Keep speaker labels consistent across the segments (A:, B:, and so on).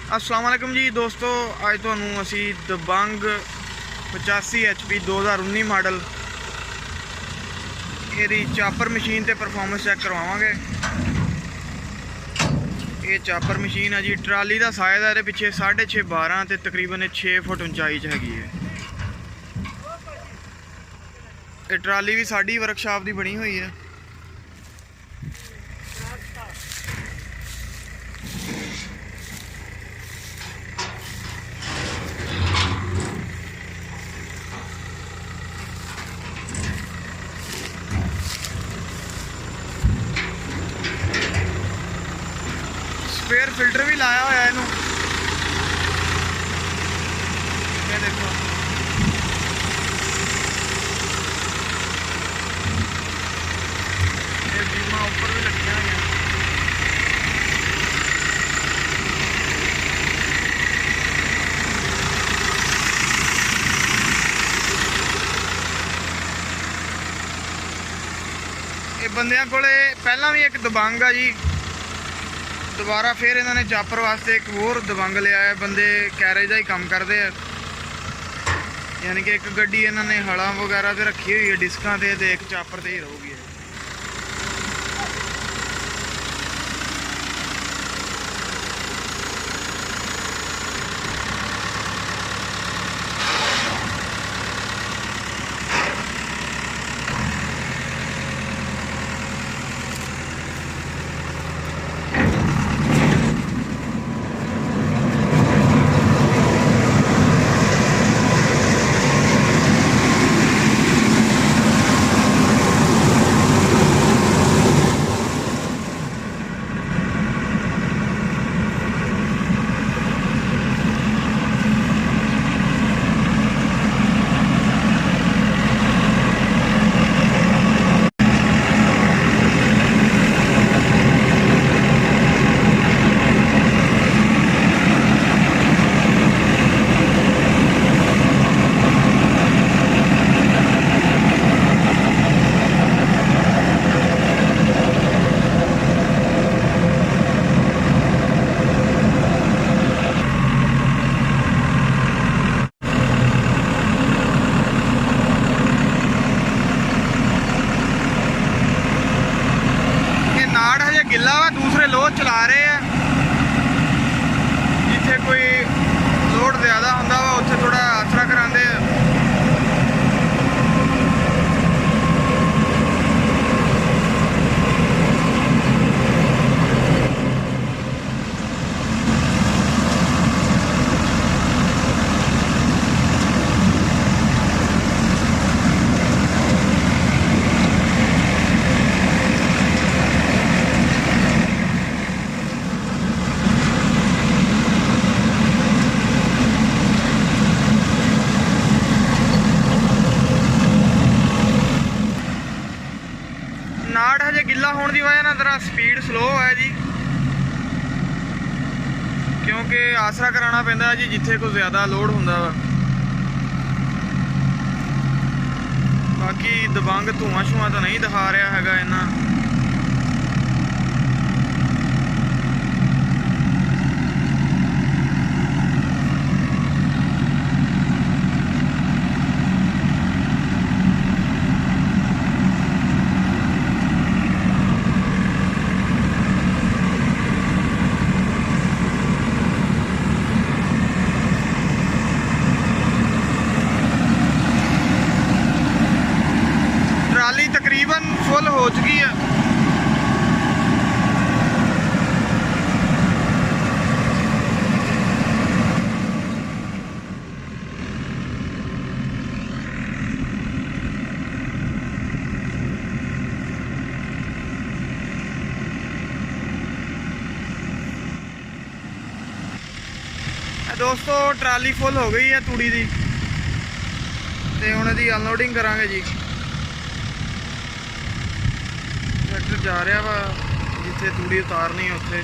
A: अस्सलाम वालेकुम जी दोस्तों, अज तुहानू असी दबंग 85 HP 2019 मॉडल ये चापर मशीन ते परफॉर्मेंस चेक करवावांगे। ये चापर मशीन है जी, ट्राली का साइज है पिछे 6.5 12 ते तकरीबन 6 फुट उंचाई च हैगी है। ये ट्राली भी साड़ी वर्कशॉप की बनी हुई है। स्पेयर फिल्टर भी लाया हुआ है इनू, ये देखो। ये बीमा ऊपर भी लगी हुई है। ये बंदियां कोले पहला भी एक दबंग आ जी, दोबारा फिर इन्होंने चापर वास्ते एक होर दबंग लिया है। बंदे कैरेज का ही काम करते हैं, यानी कि एक गड्डी इन्होंने हड़ा वगैरह तो रखी हुई है डिस्कां ते एक चापर ते ही रहूगी। गिला वा दूसरे लोड चला रहे हैं, जिथे कोई लोड ज़्यादा होंदा वा उत्थे थोड़ा आसरा करांदे हैं। नाड़ हजे गिला होने की वजह जरा स्पीड स्लो है जी, क्योंकि आसरा कराना पैंदा जी जिथे कोई ज़्यादा लोड होंदा वा। बाकी दबंग धुआं छुआं तो नहीं दिखा रहा हैगा इन्ना। तकरीबन फुल हो चुकी है। दोस्तों ट्राली फुल हो गई है तूड़ी की, ते हुण इहदी अनलोडिंग करांगे जी। ट्रैक्टर जा रहा वा जिथे तूड़ी उतारनी उत्थे।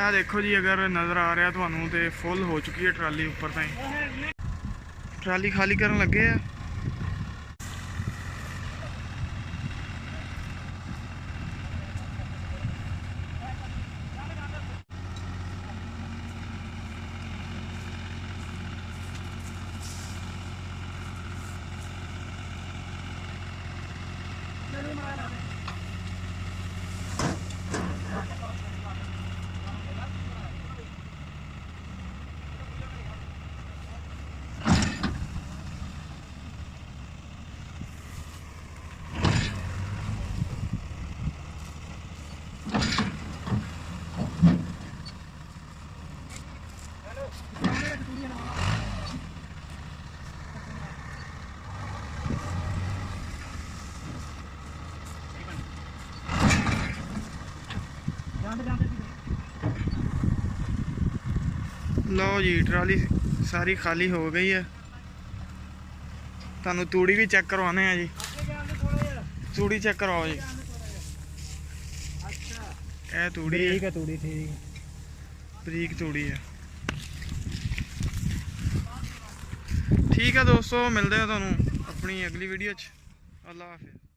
A: ਇਹ ਦੇਖੋ ਜੀ, ਅਗਰ ਨਜ਼ਰ ਆ ਰਿਹਾ ਤੁਹਾਨੂੰ ਤੇ ਫੁੱਲ ਹੋ ਚੁੱਕੀ ਹੈ ਟਰਾਲੀ ਉੱਪਰ ਤਾਈਂ। ਟਰਾਲੀ ਖਾਲੀ ਕਰਨ ਲੱਗੇ ਆ। ਲਓ ਜੀ, ਟਰਾਲੀ ਸਾਰੀ ਖਾਲੀ ਹੋ ਗਈ ਹੈ। ਤੁਹਾਨੂੰ ਤੂੜੀ ਵੀ ਚੈੱਕ ਕਰਵਾਉਣੇ ਆ ਜੀ। ਤੂੜੀ ਚੈੱਕ ਕਰਵਾਓ ਜੀ। ਇਹ ਤੂੜੀ ਹੈ,
B: ਠੀਕ ਹੈ ਤੂੜੀ, ਠੀਕ
A: ਬਰੀਕ ਤੂੜੀ ਹੈ। ਠੀਕ ਹੈ ਦੋਸਤੋ, ਮਿਲਦੇ ਆ ਤੁਹਾਨੂੰ ਆਪਣੀ ਅਗਲੀ ਵੀਡੀਓ 'ਚ। ਅੱਲਾ ਹਾਫਿਜ਼।